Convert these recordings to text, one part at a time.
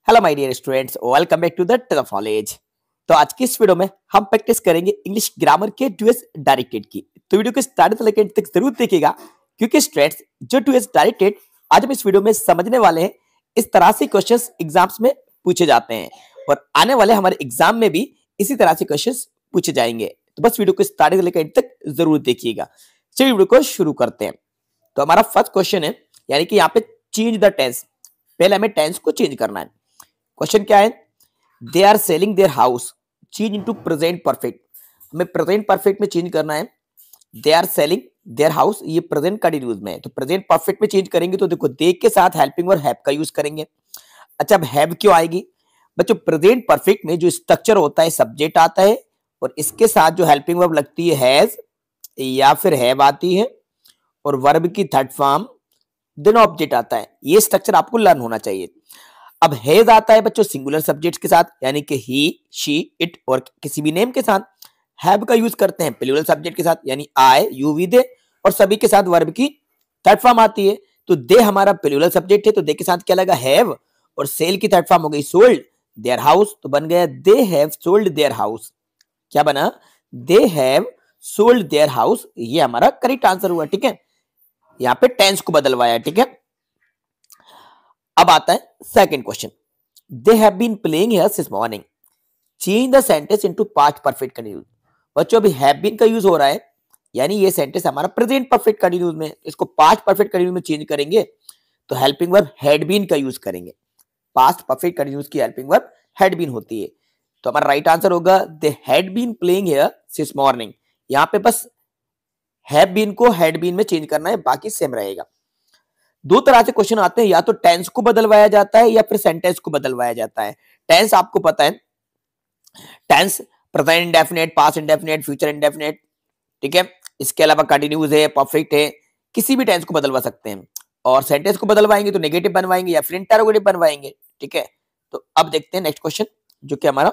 Hello my dear students, welcome back to the college. तो आज की इस वीडियो में हम प्रैक्टिस करेंगे इंग्लिश ग्रामर के टूएस डायरेक्टेड की। तो वीडियो को स्टार्ट से लेकर एंड तक जरूर देखिएगा, क्योंकि स्टूडेंट्स जो टूएस डायरेक्टेड आज हम इस वीडियो में समझने वाले हैं, इस तरह से क्वेश्चंस एग्जाम्स में पूछे जाते हैं और आने वाले हमारे एग्जाम में भी इसी तरह से क्वेश्चंस पूछे जाएंगे। तो बस वीडियो को स्टार्ट से लेकर एंड तक जरूर देखिएगा। चलिए वीडियो को शुरू करते हैं। तो हमारा फर्स्ट क्वेश्चन है, यानी कि यहाँ पे चेंज द टेंस। पहले हमें टेंस को चेंज करना है। क्वेश्चन क्या है? They are selling their house, change into present perfect. हमें प्रेजेंट परफेक्ट में चेंज करना है। They are selling their house, ये प्रेजेंट कंटिन्यूअस में है, तो प्रेजेंट परफेक्ट में चेंज करेंगे तो देखो दे के साथ हेल्पिंग वर्ब हैव का यूज करेंगे। अच्छा, अब हैव क्यों आएगी बच्चों? प्रेजेंट परफेक्ट में जो स्ट्रक्चर होता है, सब्जेक्ट आता है और इसके साथ जो हेल्पिंग वर्ब लगती है हैज या फिर हैव आती है और वर्ब की थर्ड फॉर्म देन ऑब्जेक्ट आता है। ये स्ट्रक्चर आपको लर्न होना चाहिए। अब हैज आता है बच्चों सिंगुलर सब्जेक्ट के साथ, यानी कि ही, शी, इट और किसी भी नेम के साथ। हैव का यूज करते हैं प्लूरल सब्जेक्ट के साथ, यानी आई, यू, वी, दे और सभी के साथ वर्ब की थर्ड फॉर्म आती है। तो दे हमारा प्लूरल सब्जेक्ट है, तो दे के साथ क्या लगा? हैव, और सेल की थर्ड फॉर्म हो गई सोल्ड देयर हाउस, तो बन गया they have sold their house. क्या बना? They have sold there house. ये हमारा करेक्ट आंसर हुआ। ठीक है, यहाँ पे टेंस को बदलवाया। ठीक है, अब आता है second question. They have been playing here since morning, change the sentence into past perfect continuous. बच्चों अभी हैव बीन का यूज हो रहा है, यानी ये सेंटेंस हमारा प्रेजेंट परफेक्ट कंटिन्यूअस में, इसको पास्ट परफेक्ट कंटिन्यूअस में चेंज करेंगे तो हेल्पिंग वर्ब हैड बीन का यूज करेंगे। पास्ट परफेक्ट कंटिन्यूअस की हेल्पिंग वर्ब हैड बीन होती है, तो हमारा राइट आंसर होगा they had been playing here since morning. यहाँ पे बस हैव बीन को हैड बीन में चेंज करना है, बाकी सेम रहेगा। दो तरह से क्वेश्चन आते हैं, या तो टेंस को बदलवाया जाता है या फिर सेंटेंस को बदलवाया जाता है। टेंस आपको पता है, tense present indefinite, past indefinite, future indefinite. ठीक है, इसके अलावा कंटिन्यूअस है, परफेक्ट है, किसी भी टेंस को बदलवा सकते हैं। और सेंटेंस को बदलवाएंगे तो नेगेटिव बनवाएंगे या फिर इंटरोगेटिव बनवाएंगे। ठीक है, तो अब देखते हैं नेक्स्ट क्वेश्चन, जो कि हमारा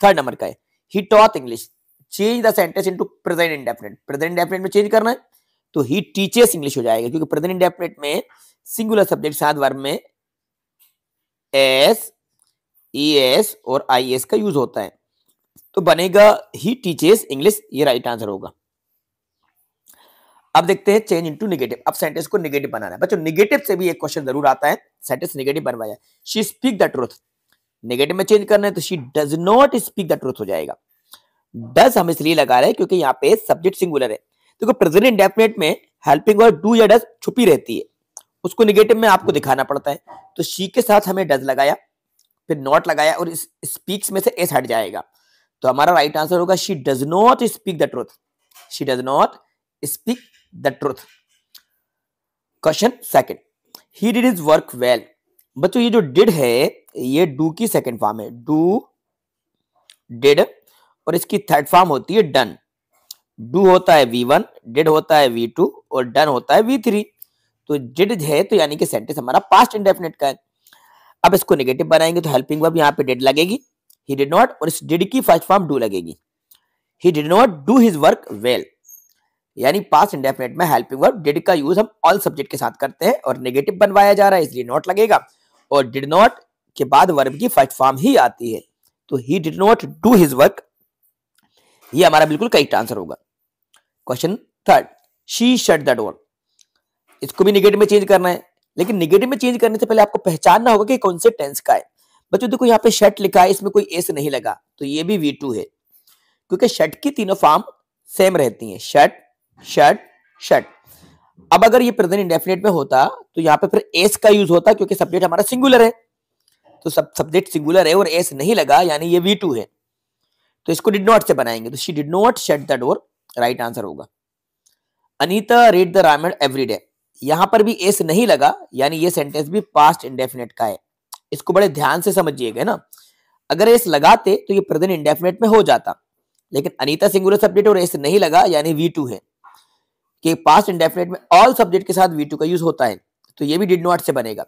थर्ड नंबर का है। He taught English, change the sentence into present indefinite. Present indefinite में चेंज करना है तो ही टीचेस इंग्लिश हो जाएगा, क्योंकि प्रेजेंट इंडेफिनिट में सिंगुलर सब्जेक्ट साथ वर्ब में एस, ईएस और आईएस का यूज होता है, तो बनेगा ही टीचेस इंग्लिश। ये राइट आंसर होगा। अब देखते हैं चेंज इनटू नेगेटिव। अब सेंटेंस को नेगेटिव बनाना है बच्चों। नेगेटिव से भी एक क्वेश्चन जरूर आता है, सेंटेंस नेगेटिव बनवाया। She speak the truth, negative में चेंज करना है तो she does not speak the truth हो जाएगा। डज हम इसलिए लगा रहे हैं क्योंकि यहाँ पे सब्जेक्ट सिंगुलर है। देखो प्रेजेंट इंडेफिनिट में हेल्पिंग वर्ब डू या डज छुपी रहती है, उसको नेगेटिव में आपको दिखाना पड़ता है। तो शी के साथ हमें डज लगाया, फिर नॉट लगाया और इस स्पीक्स में से एस हट जाएगा, तो हमारा राइट आंसर होगा she does not speak the truth. She does not speak the truth. Question second, he did his work well. बच्चों ये जो डिड है ये डू की सेकंड फॉर्म है, डू, डिड, और इसकी थर्ड फॉर्म होती है डन। डू होता है V1, डिड होता है V2 और डन होता है V3। तो डिड है तो यानी कि सेंटेंस हमारा पास्ट इंडेफिनिट का है। अब इसको नेगेटिव बनाएंगे तो हेल्पिंग वर्ब यहाँ पे डिड लगेगी, ही डिड नॉट, और इस डिड की फर्स्ट फॉर्म डू लगेगी। He did not do his work well, यानी पास्ट इंडेफिनिट में हेल्पिंग वर्ब डिड का यूज हम ऑल सब्जेक्ट के साथ करते हैं और नेगेटिव बनवाया जा रहा है इसलिए नॉट लगेगा, और डिड नॉट के बाद वर्ब की फर्स्ट फॉर्म ही आती है, तो he did not do his work. ये हमारा बिल्कुल करेक्ट आंसर होगा। Question third, she shut the door. इसको भी नेगेटिव में चेंज करना है, लेकिन नेगेटिव में चेंज करने से पहले आपको पहचानना होगा कि कौन से टेंस का है। बच्चों देखो यहाँ पे शट लिखा है, इसमें कोई एस नहीं लगा, तो ये भी V2 है, क्योंकि शट की तीनों फॉर्म सेम रहती हैं, शट, शट, शट। अब अगर ये प्रेजेंट इंडेफिनिट में होता तो यहाँ पे फिर एस का यूज होता, क्योंकि सब्जेक्ट हमारा सिंगुलर है, तो सब सब्जेक्ट सिंगुलर है और एस नहीं लगा, यानी ये V2 है, तो इसको डिड नॉट से बनाएंगे तो she did not shut the door, right answer होगा। Anita read the Ramayana every day, यहां पर भी एस नहीं लगा, यानी ये सेंटेंस भी पास्ट इंडेफिनिट का है। इसको बड़े ध्यान से समझिएगा ना, अगर एस लगाते तो ये प्रेजेंट इंडेफिनिट में हो जाता, लेकिन अनीता सिंगुलर सब्जेक्ट और एस नहीं लगा यानी V2 है, कि पास्ट इंडेफिनिट में ऑल सब्जेक्ट के साथ V2 का यूज होता है, तो ये भी डिड नॉट से बनेगा।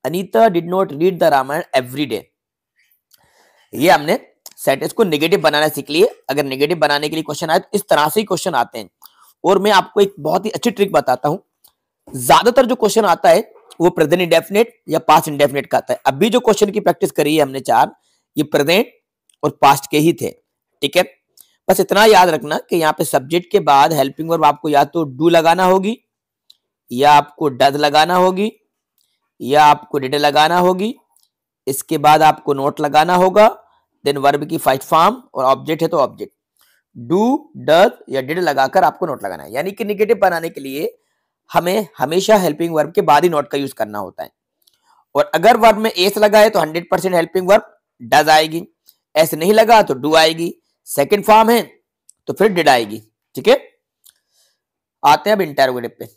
Anita did not read the Ramayana every day. ये हमने सेंटेंस को नेगेटिव बनाना सीख लिए। अगर नेगेटिव बनाने के लिए क्वेश्चन आए तो इस तरह से ही क्वेश्चन आते हैं। और मैं आपको एक बहुत ही अच्छी ट्रिक बताता हूं, ज्यादातर जो क्वेश्चन आता है वो प्रेजेंट इंडेफिनिट या पास्ट इंडेफिनिट का आता है। अभी जो क्वेश्चन की प्रैक्टिस करी है हमने 4, ये प्रेजेंट और पास्ट के ही थे, ठीक है। बस इतना याद रखना कि यहाँ पे सब्जेक्ट के बाद हेल्पिंग वर्ब आपको या तो डू लगाना होगी, या आपको डज लगाना होगी, या आपको डिड लगाना होगी। इसके बाद आपको नोट लगाना होगा, देन वर्ब की फर्स्ट फॉर्म, और ऑब्जेक्ट है तो ऑब्जेक्ट। डू, डज या डिड लगाकर आपको नोट लगाना है। यानी कि निगेटिव बनाने के लिए हमें हमेशा हेल्पिंग वर्ब के बाद ही नोट का यूज करना होता है। और अगर वर्ब में एस लगा है तो 100% हेल्पिंग वर्ब डज आएगी, एस नहीं लगा तो डू आएगी, सेकंड फॉर्म है तो फिर डिड आएगी, ठीक है। आते हैं अब इंटरोगेटिव पे।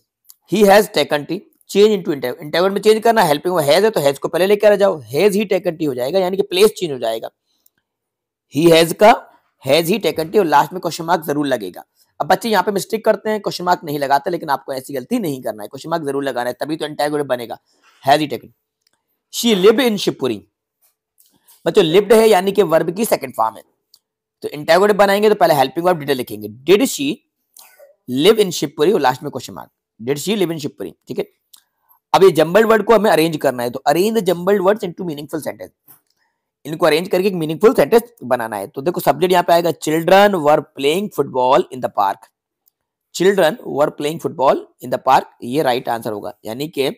He has taken T, change into interrogative में चेंज करना, हेल्पिंग वर्ब हैज है तो हैज को पहले लेकर आ जाओ, हैज ही टेकन टी हो जाएगा, यानी कि प्लेस चेंज हो जाएगा। ही हैज का हैज ही टेकन टी और लास्ट में क्वेश्चन मार्क जरूर लगेगा। अब बच्चे यहाँ पे मिस्टेक करते हैं, क्वेश्चन मार्क नहीं लगाते, लेकिन आपको ऐसी गलती नहीं करना है, क्वेश्चन मार्क जरूर लगाना है, तभी तो इंटरोगेटिव बनेगा। Has he taken, she lived in Shivpuri. बच्चों लिव्ड है यानी कि वर्ब की सेकंड फॉर्म है, तो इंटरोगेटिव बनाएंगे तो पहले हेल्पिंग वर्ब डिड लिखेंगे, did she live in Shivpuri और लास्ट में question mark, did she live in Shivpuri, ठीक है। अब ये जंबल्ड वर्ड को हमें अरेंज करना है, तो arrange the jumbled words into meaningful sentence. इनको अरेंज करके एक मीनिंगफुल सेंटेंस बनाना है। तो देखो सब्जेक्ट यहाँ पे आएगा, children were playing football in the park. Children were playing football in the park, ये राइट आंसर होगा। यानी कि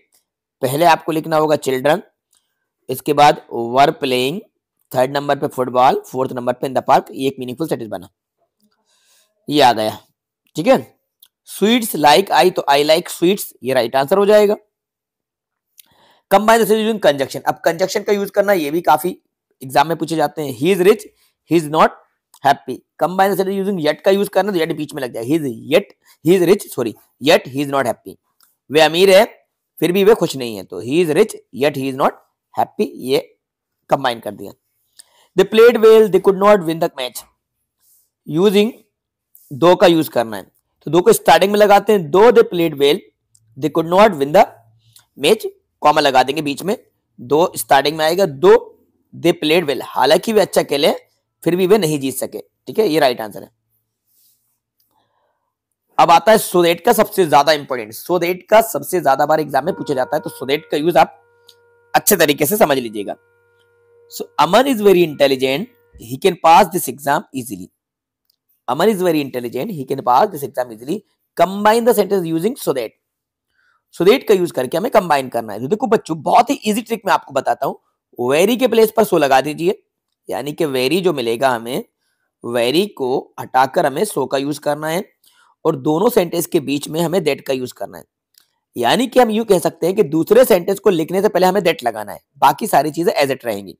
पहले आपको लिखना होगा चिल्ड्रन, इसके बाद वर प्लेइंग, थर्ड नंबर पे फुटबॉल, फोर्थ नंबर पे इन द पार्क, ये एक मीनिंगफुल सेंटेंस बना, ये आ गया, ठीक है। स्वीट्स लाइक आई, तो आई लाइक स्वीट्स, ये राइट आंसर हो जाएगा। कंबाइन यूजिंग कंजक्शन, अब कंजक्शन का यूज करना ये भी काफी एग्जाम में पूछे जाते हैं। He is rich, he is not happy. Combine using yet का यूज करना, तो येट बीच में लग जाए, he is rich sorry yet he is not happy. वे अमीर है फिर भी वे खुश नहीं है, तो he is rich yet he is not happy, ये कंबाइन कर दिया। They played well, they could not win the match, using दो का यूज करना है, तो दो को स्टार्टिंग में लगाते हैं, दो they played well, they could not win the match, comma लगा देंगे बीच में, दो स्टार्टिंग में आएगा, दो दे प्लेड वेल, हालांकि वे अच्छा खेले फिर भी वे नहीं जीत सके, ठीक है, ये राइट आंसर है। अब आता है सो दैट का सबसे ज्यादा इंपॉर्टेंट, सो दैट का सबसे ज्यादा बार एग्जाम में पूछा जाता है, तो सो दैट का यूज आप अच्छे तरीके से समझ लीजिएगा। So Aman is very intelligent, he can pass this exam easily. Aman is very intelligent, he can pass this exam easily. Combine the sentence using so that, so that का यूज करके हमें कंबाइन करना है। तो देखो बच्चों बहुत ही इजी ट्रिक मैं आपको बताता हूं, वेरी के प्लेस पर सो लगा दीजिए, यानी कि वेरी जो मिलेगा हमें, वेरी को हटाकर हमें सो का यूज करना है, और दोनों सेंटेंस के बीच में हमें दैट का यूज करना है। यानी कि हम यूं कह सकते हैं कि दूसरे सेंटेंस को लिखने से पहले हमें दैट लगाना है, बाकी सारी चीजें एज इट रहेंगी।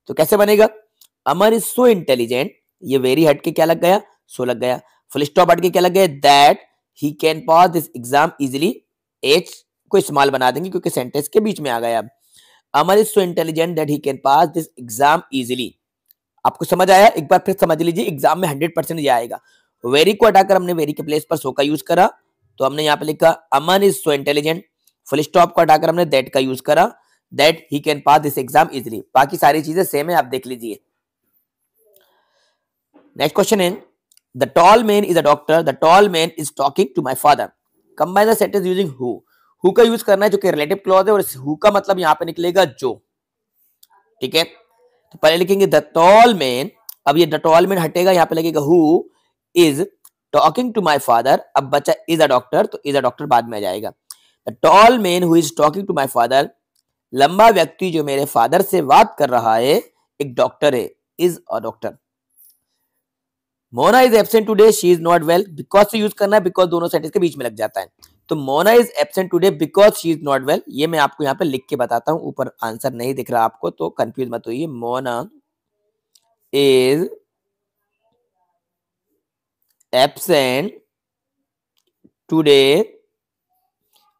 तो कैसे बनेगा, अमर इज सो इंटेलिजेंट, ये वेरी हट के क्या लग गया, सो लग गया, फुल स्टॉप हट के क्या लग गया, that he can pass this exam easily, H को स्मॉल बना देंगे क्योंकि सेंटेंस के बीच में आ गया। अब Amar is so intelligent that he can pass this exam easily. आपको समझ आया, एक बार फिर समझ लीजिए, एग्जाम में 100% ये आएगा। वेरी को हटाकर हमने वेरी के प्लेस पर सो का यूज करा, तो हमने यहाँ पे लिखा Aman is so intelligent, full stop को हटाकर हमने दैट का यूज करा, that he can pass this exam easily. बाकी सारी चीजें सेम है, आप देख लीजिए। नेक्स्ट क्वेश्चन है, the tall man is a doctor, the tall man is talking to my father. Combine the sentence using who का यूज करना है जो कि रिलेटिव क्लॉज है, और हु का मतलब यहाँ पे निकलेगा जो, ठीक है। तो पहले लिखेंगे द टॉल मैन, अब ये द टॉल मैन हटेगा, यहाँ पे लगेगा who is talking to my father, अब बचा इज अ डॉक्टर, तो इज अ डॉक्टर बाद में आ जाएगा। The tall man who is talking to my father, लंबा व्यक्ति जो मेरे फादर से बात कर रहा है एक डॉक्टर है, is a doctor. Mona is absent today, she is not well, because से यूज करना है, बिकॉज दोनों सेंटेंस के बीच में लग जाता है। तो Mona is absent today because she is not well, ये मैं आपको यहाँ पे लिख के बताता हूं, ऊपर आंसर नहीं दिख रहा आपको तो कंफ्यूज मत होइए। Mona is absent today,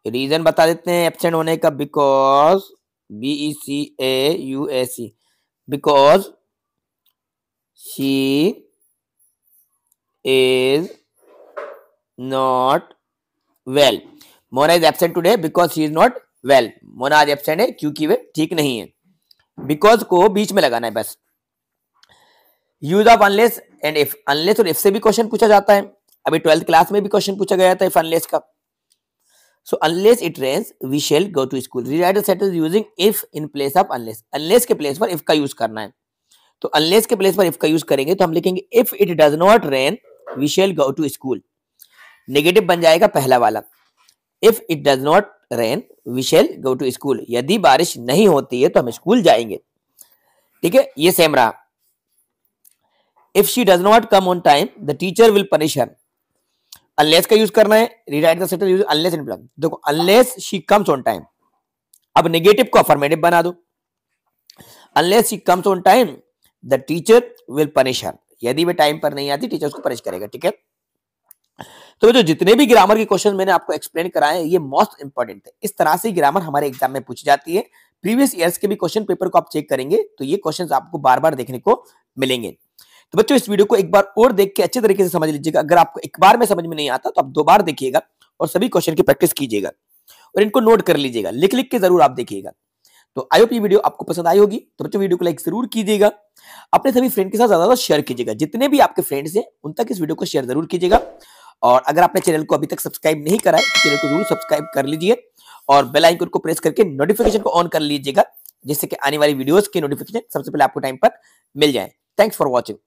reason बता देते हैं एब्सेंट होने का, because BECAUSE, because she is not well. Mona is absent today because she is not well, Mona आज एब्सेंट है क्योंकि वे ठीक नहीं है। बिकॉज को बीच में लगाना है बस। Use of unless and if, unless और इफ से भी क्वेश्चन पूछा जाता है, अभी 12th क्लास में भी क्वेश्चन पूछा गया था इफ अनलेस का। So unless it rains, we shall go to school. Rewrite the sentence using if in place of unless. Unless के place पर if का यूज करना है. तो unless के place पर if का यूज करेंगे तो हम लिखेंगे if it does not rain, we shall go to school. Negative बन जाएगा पहला वाला. If it does not rain, we shall go to school. यदि बारिश नहीं होती है तो हम स्कूल जाएंगे. ठीक है, ये सेम रहा. If she does not come on time, the teacher will punish her. Unless का यूज करना है. Rewrite the sentence use unless in plus. देखो unless she comes on time. अब नेगेटिव को अफर्मेटिव बना दो. Unless she comes on time the teacher will punish her. यदि वे टाइम पर नहीं आती टीचर उसको पनिश करेगा. ठीक है, तो जो जितने भी ग्रामर के क्वेश्चन मैंने आपको एक्सप्लेन कराए ये मोस्ट इंपॉर्टेंट है. इस तरह से ग्रामर हमारे एग्जाम में पूछी जाती है. प्रीवियस ईयर्स के भी क्वेश्चन पेपर को आप चेक करेंगे तो ये क्वेश्चंस आपको बार बार देखने को मिलेंगे. तो बच्चों इस वीडियो को एक बार और देख के अच्छे तरीके से समझ लीजिएगा. अगर आपको एक बार में समझ में नहीं आता तो आप दो बार देखिएगा और सभी क्वेश्चन की प्रैक्टिस कीजिएगा और इनको नोट कर लीजिएगा. लिख लिख के जरूर आप देखिएगा. तो आई होप ये वीडियो आपको पसंद आई होगी. तो बच्चों वीडियो को लाइक जरूर कीजिएगा. अपने सभी फ्रेंड के साथ ज्यादा शेयर कीजिएगा. जितने भी आपके फ्रेंड्स हैं उन तक इस वीडियो को शेयर जरूर कीजिएगा. और अगर आपने चैनल को अभी तक सब्सक्राइब नहीं करा है तो चैनल को जरूर सब्सक्राइब कर लीजिए और बेल आइकन को प्रेस करके नोटिफिकेशन को ऑन कर लीजिएगा जिससे कि आने वाली वीडियोस की नोटिफिकेशन सबसे पहले आपको टाइम पर मिल जाए. Thanks for watching.